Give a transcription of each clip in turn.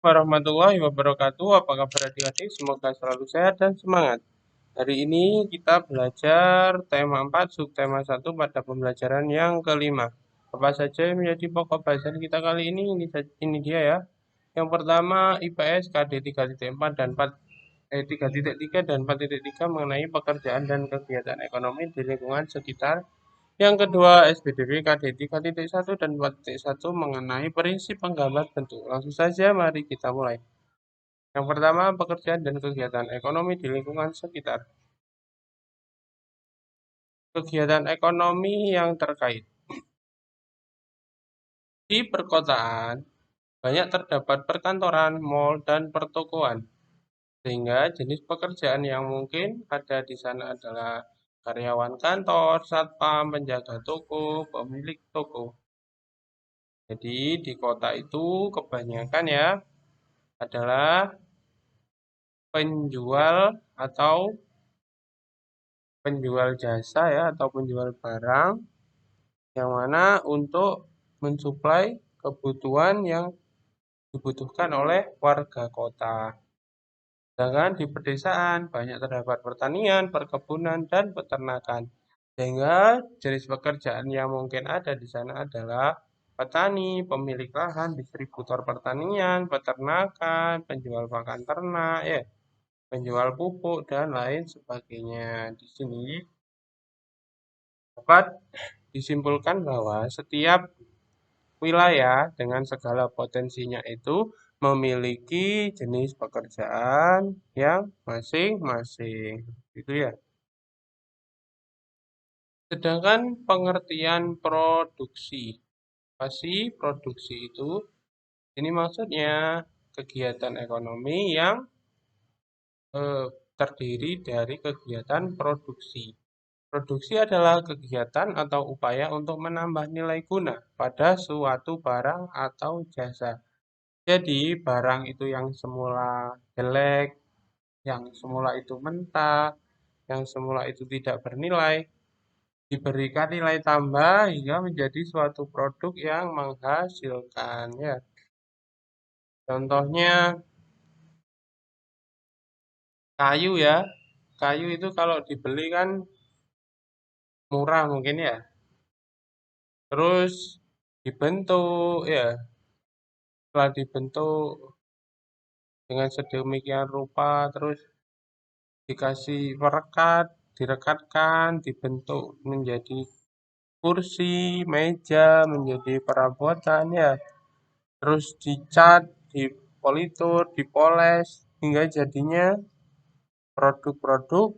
Warahmatullahi wabarakatuh. Apa kabar adik-adik? Semoga selalu sehat dan semangat. Hari ini kita belajar tema 4, subtema 1 pada pembelajaran yang kelima. Apa saja yang menjadi pokok bahasan kita kali ini? Ini dia ya. Yang pertama IPS KD 3.4 dan 3.3 dan 4.3 mengenai pekerjaan dan kegiatan ekonomi di lingkungan sekitar. Yang kedua, SPDB KD 3.1 dan 4.1 mengenai prinsip penggambar bentuk. Langsung saja, mari kita mulai. Yang pertama, pekerjaan dan kegiatan ekonomi di lingkungan sekitar. Kegiatan ekonomi yang terkait. Di perkotaan, banyak terdapat perkantoran, mal, dan pertokoan. Sehingga jenis pekerjaan yang mungkin ada di sana adalah karyawan kantor, satpam, penjaga toko, pemilik toko. Jadi di kota itu kebanyakan ya adalah penjual atau penjual jasa ya atau penjual barang yang mana untuk mensuplai kebutuhan yang dibutuhkan oleh warga kota. Sedangkan di pedesaan banyak terdapat pertanian, perkebunan, dan peternakan. Sehingga jenis pekerjaan yang mungkin ada di sana adalah petani, pemilik lahan, distributor pertanian, peternakan, penjual pakan ternak, ya, penjual pupuk, dan lain sebagainya. Di sini dapat disimpulkan bahwa setiap wilayah dengan segala potensinya itu memiliki jenis pekerjaan yang masing-masing. Itu ya. Sedangkan pengertian produksi. Pasti produksi itu ini maksudnya kegiatan ekonomi yang terdiri dari kegiatan produksi. Produksi adalah kegiatan atau upaya untuk menambah nilai guna pada suatu barang atau jasa. Jadi, barang itu yang semula jelek, yang semula itu mentah, yang semula itu tidak bernilai, diberikan nilai tambah hingga menjadi suatu produk yang menghasilkan. Ya, contohnya kayu ya. Kayu itu kalau dibeli kan murah mungkin ya. Terus dibentuk ya. Setelah dibentuk dengan sedemikian rupa, terus dikasih perekat, direkatkan, dibentuk menjadi kursi, meja, menjadi perabotan ya. Terus dicat, dipolitur, dipoles hingga jadinya produk-produk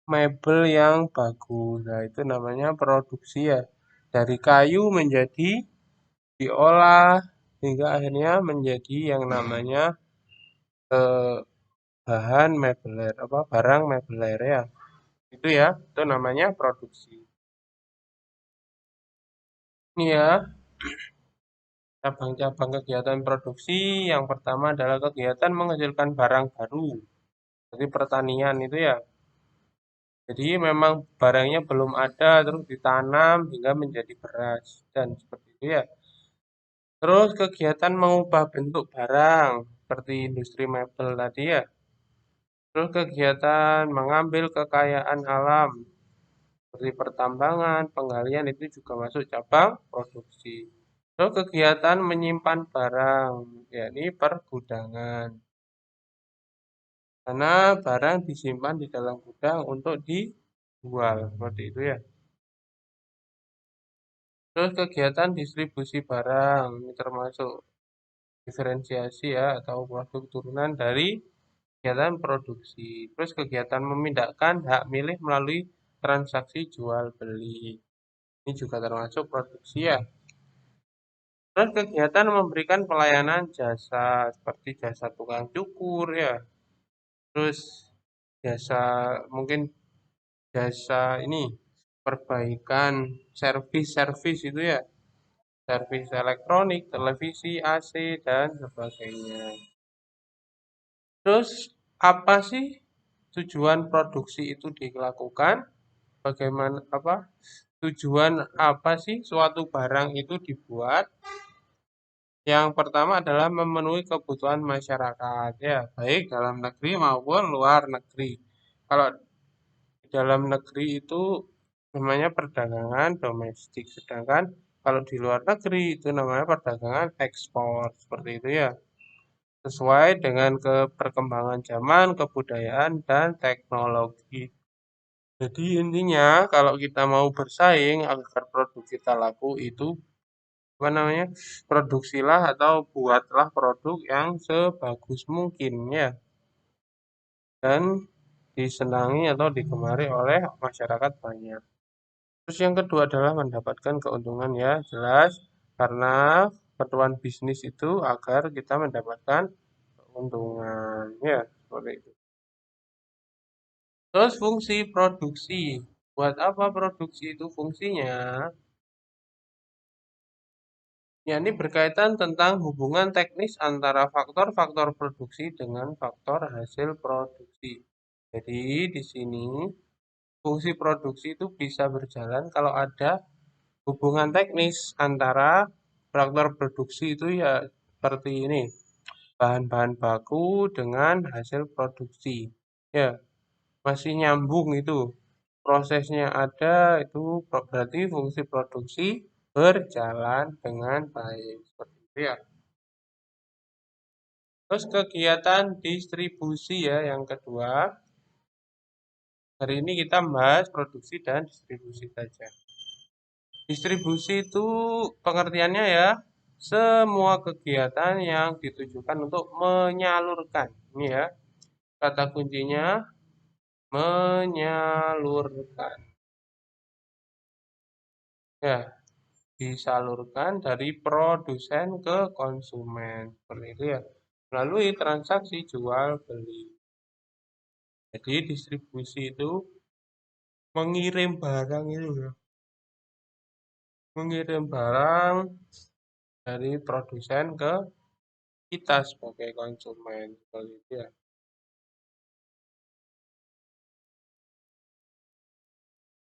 mebel yang bagus. Nah, itu namanya produksi ya. Dari kayu menjadi diolah hingga akhirnya menjadi yang namanya eh, bahan mebeler apa barang mebeler ya. Itu ya, itu namanya produksi. Ini ya, cabang-cabang kegiatan produksi yang pertama adalah kegiatan menghasilkan barang baru. Jadi pertanian itu ya. Jadi memang barangnya belum ada terus ditanam hingga menjadi beras dan seperti itu ya. Terus kegiatan mengubah bentuk barang seperti industri mebel tadi ya. Terus kegiatan mengambil kekayaan alam seperti pertambangan, penggalian itu juga masuk cabang produksi. Terus kegiatan menyimpan barang, yakni pergudangan. Karena barang disimpan di dalam gudang untuk dijual, seperti itu ya. Terus kegiatan distribusi barang, ini termasuk diferensiasi ya atau produk turunan dari kegiatan produksi. Terus kegiatan memindahkan hak milik melalui transaksi jual beli. Ini juga termasuk produksi ya. Terus kegiatan memberikan pelayanan jasa seperti jasa tukang cukur ya. Terus jasa mungkin jasa ini perbaikan servis-servis itu ya. Servis elektronik, televisi, AC dan sebagainya. Terus apa sih tujuan produksi itu dilakukan? Bagaimana apa? Tujuan apa sih suatu barang itu dibuat? Yang pertama adalah memenuhi kebutuhan masyarakat, ya, baik dalam negeri maupun luar negeri. Kalau di dalam negeri itu namanya perdagangan domestik, sedangkan kalau di luar negeri itu namanya perdagangan ekspor, seperti itu ya. Sesuai dengan perkembangan zaman, kebudayaan, dan teknologi. Jadi intinya kalau kita mau bersaing agar produk kita laku itu apa namanya, produksilah atau buatlah produk yang sebagus mungkin ya, dan disenangi atau digemari oleh masyarakat banyak. Terus yang kedua adalah mendapatkan keuntungan, ya jelas, karena keperluan bisnis itu agar kita mendapatkan keuntungan ya, seperti itu. Terus fungsi produksi. Buat apa produksi itu fungsinya? Ya, ini berkaitan tentang hubungan teknis antara faktor-faktor produksi dengan faktor hasil produksi. Jadi, di sini fungsi produksi itu bisa berjalan kalau ada hubungan teknis antara faktor produksi itu ya seperti ini, bahan-bahan baku dengan hasil produksi. Ya, masih nyambung itu. Prosesnya ada itu berarti fungsi produksi berjalan dengan baik. Seperti itu ya. Terus kegiatan distribusi ya yang kedua. Hari ini kita membahas produksi dan distribusi saja. Distribusi itu pengertiannya ya, semua kegiatan yang ditujukan untuk menyalurkan. Ini ya, kata kuncinya menyalurkan. Ya, disalurkan dari produsen ke konsumen. Seperti itu ya, melalui transaksi jual beli. Jadi distribusi itu mengirim barang itu ya. Mengirim barang dari produsen ke kita sebagai konsumen. Seperti itu ya.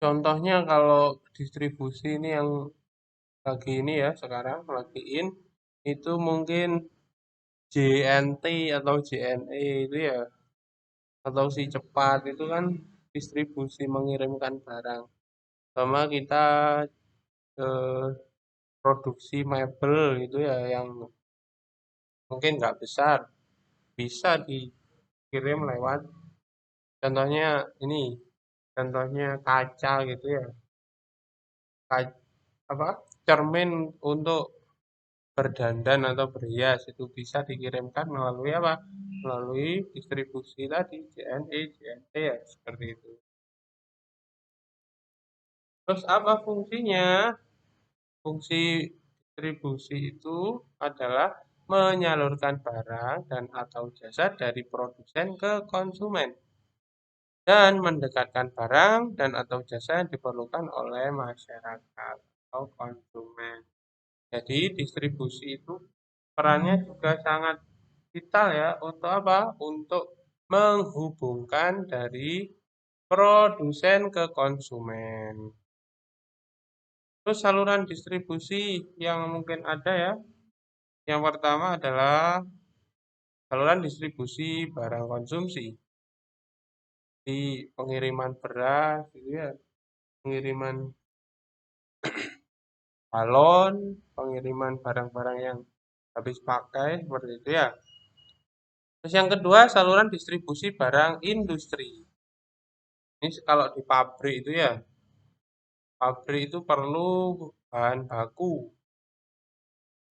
Contohnya kalau distribusi ini yang lagi ini ya sekarang lagi itu mungkin JNT atau JNE itu ya, atau si cepat itu kan distribusi mengirimkan barang. Sama kita eh, produksi mebel gitu ya yang mungkin nggak besar bisa dikirim lewat, contohnya ini, contohnya kaca gitu ya, apa, cermin untuk berdandan atau berhias itu bisa dikirimkan melalui apa? Melalui distribusi tadi JNE, JNT ya seperti itu. Terus apa fungsinya? Fungsi distribusi itu adalah menyalurkan barang dan atau jasa dari produsen ke konsumen dan mendekatkan barang dan atau jasa yang diperlukan oleh masyarakat atau konsumen. Jadi distribusi itu perannya juga sangat vital ya untuk apa? Untuk menghubungkan dari produsen ke konsumen. Terus saluran distribusi yang mungkin ada ya. Yang pertama adalah saluran distribusi barang konsumsi. Di pengiriman beras gitu ya, pengiriman galon, pengiriman barang-barang yang habis pakai seperti itu ya. Terus yang kedua, saluran distribusi barang industri. Ini kalau di pabrik itu ya, pabrik itu perlu bahan baku.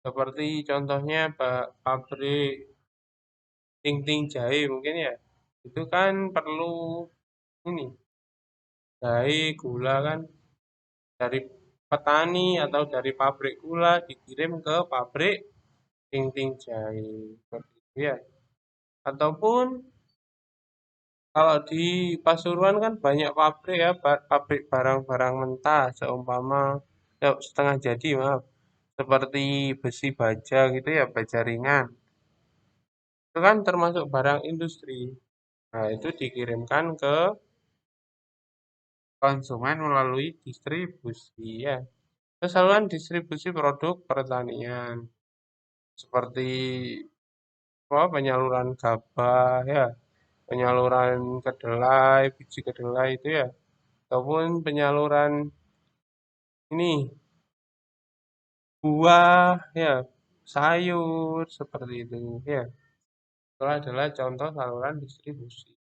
Seperti contohnya pabrik ting-ting jahe mungkin ya. Itu kan perlu ini, jahe, gula kan dari petani atau dari pabrik gula dikirim ke pabrik ting-ting jahe. Seperti itu ya. Ataupun kalau di Pasuruan kan banyak pabrik ya, pabrik barang-barang mentah, seumpama ya, setengah jadi maaf, seperti besi baja gitu ya, baja ringan. Itu kan termasuk barang industri. Nah, itu dikirimkan ke konsumen melalui distribusi ya. Saluran distribusi produk pertanian. seperti penyaluran gabah ya, penyaluran kedelai, biji kedelai itu ya, ataupun penyaluran ini buah ya, sayur seperti itu ya. Itu adalah contoh saluran distribusi.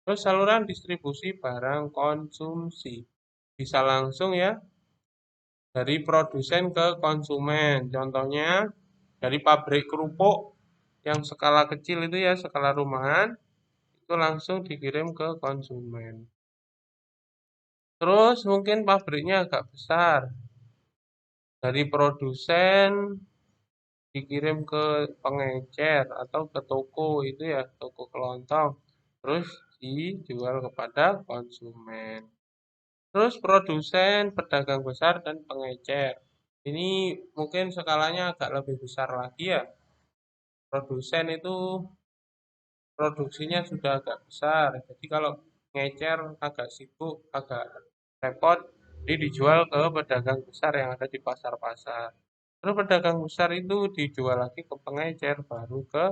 Terus saluran distribusi barang konsumsi bisa langsung ya dari produsen ke konsumen. Contohnya dari pabrik kerupuk yang skala kecil itu ya, skala rumahan itu langsung dikirim ke konsumen. Terus mungkin pabriknya agak besar. Dari produsen dikirim ke pengecer atau ke toko itu ya, toko kelontong. Terus dijual kepada konsumen. Terus produsen, pedagang besar dan pengecer. Ini mungkin skalanya agak lebih besar lagi ya. Produsen itu produksinya sudah agak besar. Jadi kalau ngecer agak sibuk, agak repot, ini dijual ke pedagang besar yang ada di pasar-pasar. Terus pedagang besar itu dijual lagi ke pengecer, baru ke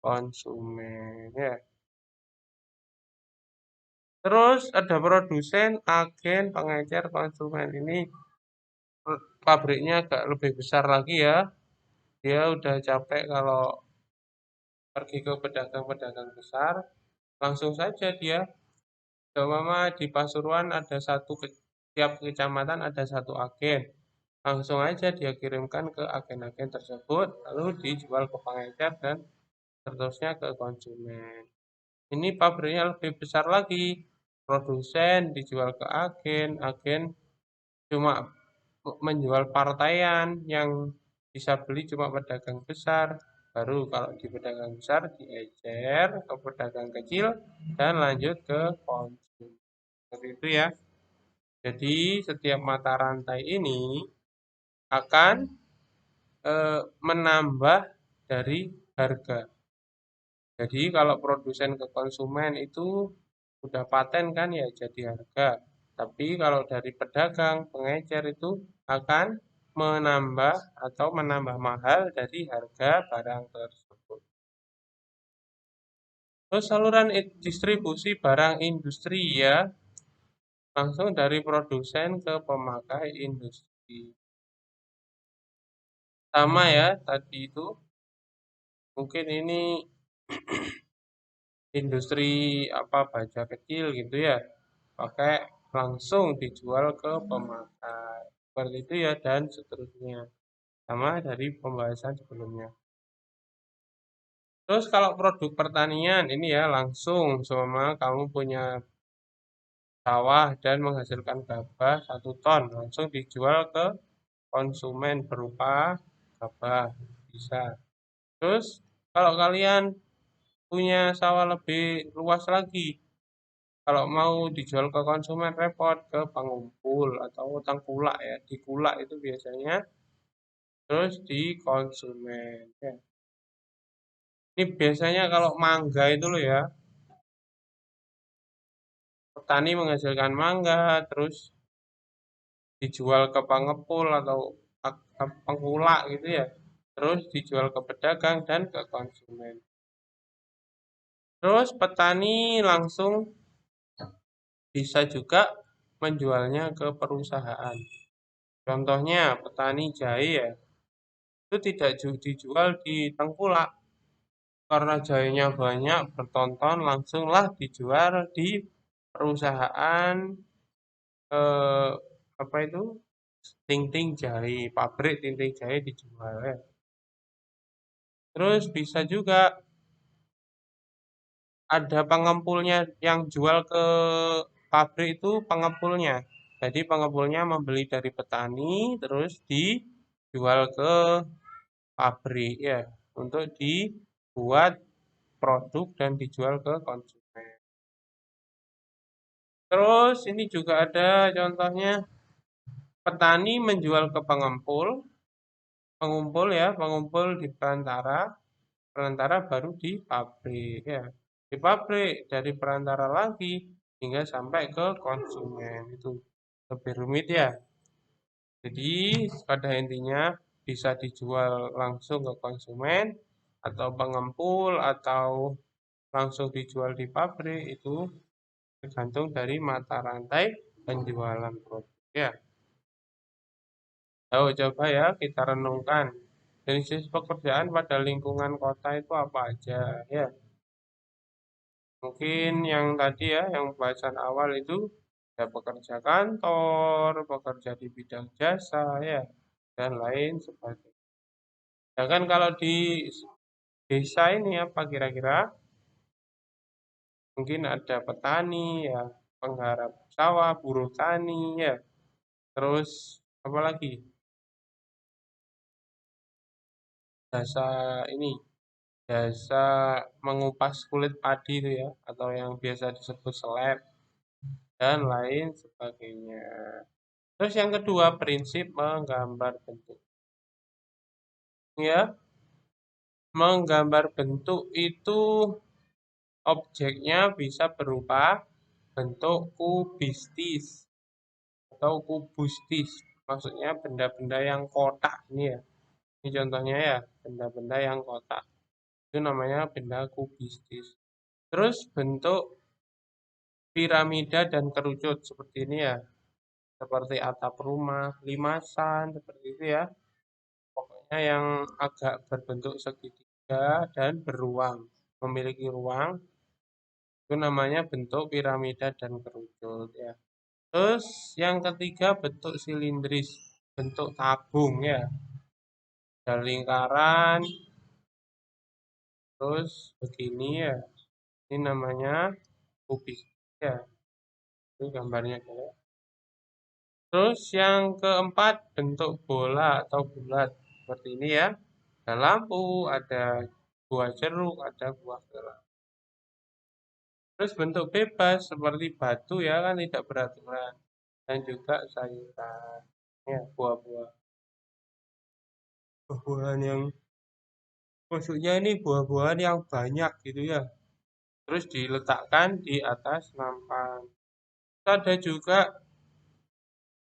konsumen. Ya. Terus ada produsen, agen, pengecer, konsumen. Ini pabriknya agak lebih besar lagi ya. Dia udah capek kalau pergi ke pedagang-pedagang besar, langsung saja dia. Seumpama di Pasuruan ada tiap kecamatan ada satu agen. Langsung aja dia kirimkan ke agen-agen tersebut, lalu dijual ke pengecer dan seterusnya ke konsumen. Ini pabriknya lebih besar lagi. Produsen dijual ke agen, agen cuma menjual partaian yang bisa beli cuma pedagang besar. Baru kalau di pedagang besar diecer ke pedagang kecil dan lanjut ke konsumen. Seperti itu ya. Jadi setiap mata rantai ini akan menambah dari harga. Jadi kalau produsen ke konsumen itu udah paten kan ya jadi harga. Tapi kalau dari pedagang, pengecer itu akan menambah atau menambah mahal dari harga barang tersebut. Terus saluran distribusi barang industri ya, langsung dari produsen ke pemakai industri. Sama ya tadi itu, mungkin ini industri baja kecil gitu ya, pakai langsung dijual ke pemakai. Seperti itu ya dan seterusnya. Sama dari pembahasan sebelumnya. Terus kalau produk pertanian ini ya langsung sama kamu punya sawah dan menghasilkan gabah 1 ton langsung dijual ke konsumen berupa gabah bisa. Terus kalau kalian punya sawah lebih luas lagi, kalau mau dijual ke konsumen repot ke pengumpul atau tengkulak ya. Di kulak itu biasanya terus di konsumen. Ya. Ini biasanya kalau mangga itu loh ya, petani menghasilkan mangga terus dijual ke pengepul atau pengkulak gitu ya. Terus dijual ke pedagang dan ke konsumen. Terus petani langsung bisa juga menjualnya ke perusahaan. Contohnya petani jahe ya, itu tidak dijual di tengkulak karena jahenya banyak bertonton langsunglah dijual di perusahaan eh, apa itu ting-ting jahe, pabrik ting-ting jahe dijual ya. Terus bisa juga ada pengempulnya yang jual ke pabrik itu pengepulnya. Jadi pengepulnya membeli dari petani terus dijual ke pabrik ya untuk dibuat produk dan dijual ke konsumen. Terus ini juga ada contohnya petani menjual ke pengempul, pengumpul ya, pengumpul di perantara, perantara baru di pabrik ya. Di pabrik dari perantara lagi hingga sampai ke konsumen itu lebih rumit ya. Jadi pada intinya bisa dijual langsung ke konsumen atau pengempul atau langsung dijual di pabrik itu tergantung dari mata rantai penjualan produk. Ya, coba ya kita renungkan jenis pekerjaan pada lingkungan kota itu apa aja ya. Mungkin yang tadi ya, yang pembahasan awal itu ya pekerja kantor, pekerja di bidang jasa ya, dan lain sebagainya. Ya kan kalau di desa ini apa kira-kira? Mungkin ada petani ya, penggarap sawah, buruh tani ya. Terus apa lagi? Jasa ini, jasa mengupas kulit padi itu ya, atau yang biasa disebut seleb dan lain sebagainya. Terus yang kedua, prinsip menggambar bentuk. Ya, menggambar bentuk itu objeknya bisa berupa bentuk kubistis atau kubustis. Maksudnya benda-benda yang kotak ini ya. Ini contohnya ya, benda-benda yang kotak. Itu namanya benda kubistis. Terus bentuk piramida dan kerucut seperti ini ya. Seperti atap rumah, limasan, seperti itu ya. Pokoknya yang agak berbentuk segitiga dan beruang, memiliki ruang, itu namanya bentuk piramida dan kerucut ya. Terus yang ketiga bentuk silindris, bentuk tabung ya. Ada lingkaran, terus begini ya. Ini namanya kubis ya. Ini gambarnya kayak. Terus yang keempat bentuk bola atau bulat seperti ini ya. Ada lampu, ada buah jeruk, ada buah gelang. Terus bentuk bebas seperti batu ya kan tidak beraturan dan juga sayuran. Ya, buah-buahan yang maksudnya ini buah-buahan yang banyak gitu ya. Terus diletakkan di atas nampan. Terus ada juga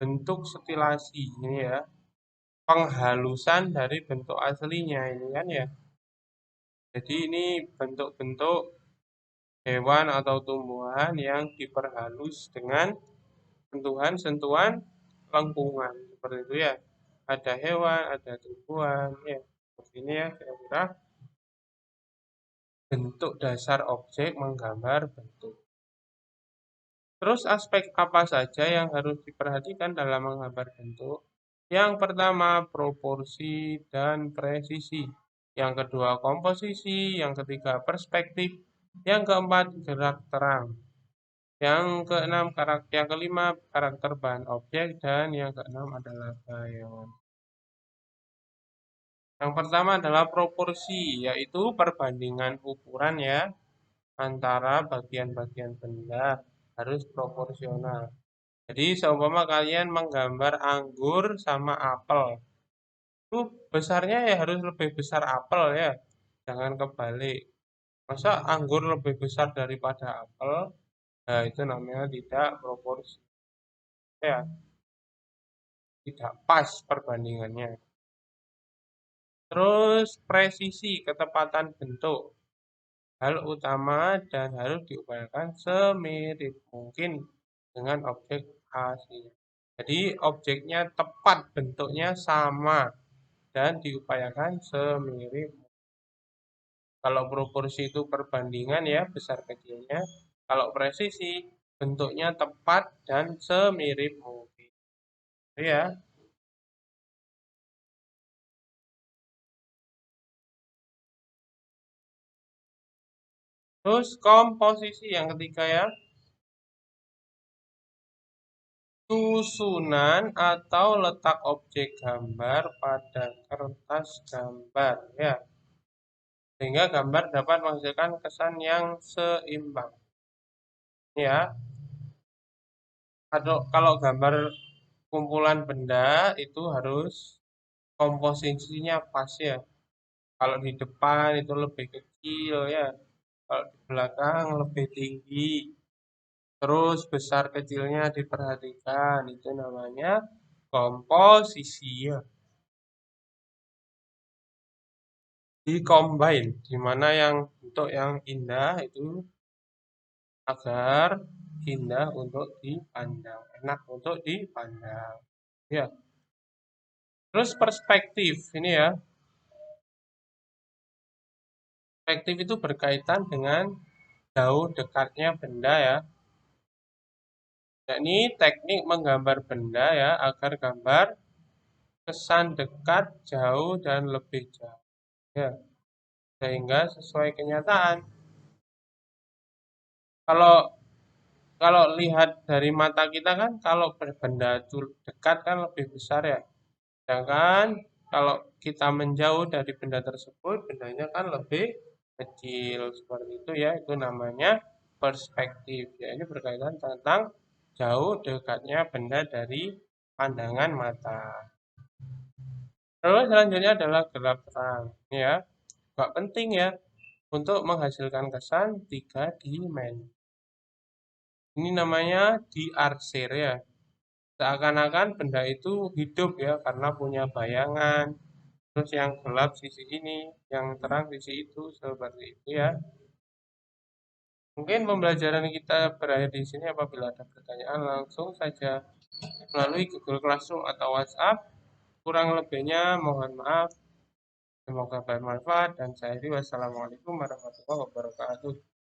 bentuk setilasi ini ya. Penghalusan dari bentuk aslinya ini kan ya. Jadi ini bentuk-bentuk hewan atau tumbuhan yang diperhalus dengan sentuhan-sentuhan lengkungan seperti itu ya. Ada hewan, ada tumbuhan ya. Seperti ini ya kira-kira bentuk dasar objek menggambar bentuk. Terus aspek apa saja yang harus diperhatikan dalam menggambar bentuk? Yang pertama proporsi dan presisi. Yang kedua komposisi, yang ketiga perspektif, yang keempat gerak terang. Yang keenam yang kelima karakter bahan objek dan yang keenam adalah bayangan. Yang pertama adalah proporsi, yaitu perbandingan ukuran ya antara bagian-bagian benda harus proporsional. Jadi seumpama kalian menggambar anggur sama apel, itu besarnya ya harus lebih besar apel ya, jangan kebalik. Masa anggur lebih besar daripada apel? Nah, itu namanya tidak proporsi. Ya, tidak pas perbandingannya. Terus presisi ketepatan bentuk. Hal utama dan harus diupayakan semirip mungkin dengan objek asli. Jadi objeknya tepat bentuknya sama dan diupayakan semirip. Kalau proporsi itu perbandingan ya besar kecilnya. Kalau presisi bentuknya tepat dan semirip mungkin. Ya. Terus komposisi yang ketiga ya. Susunan atau letak objek gambar pada kertas gambar ya. Sehingga gambar dapat menghasilkan kesan yang seimbang. Ya, atau kalau gambar kumpulan benda itu harus komposisinya pas ya. Kalau di depan itu lebih kecil ya. Kalau di belakang lebih tinggi. Terus besar kecilnya diperhatikan. Itu namanya komposisi ya. Di-combine, di mana yang bentuk yang indah itu agar indah untuk dipandang, enak untuk dipandang. Ya, terus perspektif ini ya. Perspektif itu berkaitan dengan jauh dekatnya benda ya. Yakni teknik menggambar benda ya agar gambar kesan dekat, jauh dan lebih jauh. Ya, sehingga sesuai kenyataan. Kalau kalau lihat dari mata kita kan kalau benda dekat kan lebih besar ya. Sedangkan kalau kita menjauh dari benda tersebut, bendanya kan lebih kecil seperti itu ya. Itu namanya perspektif. Ya, ini berkaitan tentang jauh dekatnya benda dari pandangan mata. Terus selanjutnya adalah gelap terang. Ini ya, juga penting ya untuk menghasilkan kesan tiga dimensi. Ini namanya diarsir ya. Seakan-akan benda itu hidup ya karena punya bayangan. Terus yang gelap sisi ini, yang terang sisi itu, seperti itu ya. Mungkin pembelajaran kita berakhir di sini. Apabila ada pertanyaan langsung saja melalui Google Classroom atau WhatsApp. Kurang lebihnya mohon maaf. Semoga bermanfaat dan saya akhiri wassalamualaikum warahmatullahi wabarakatuh.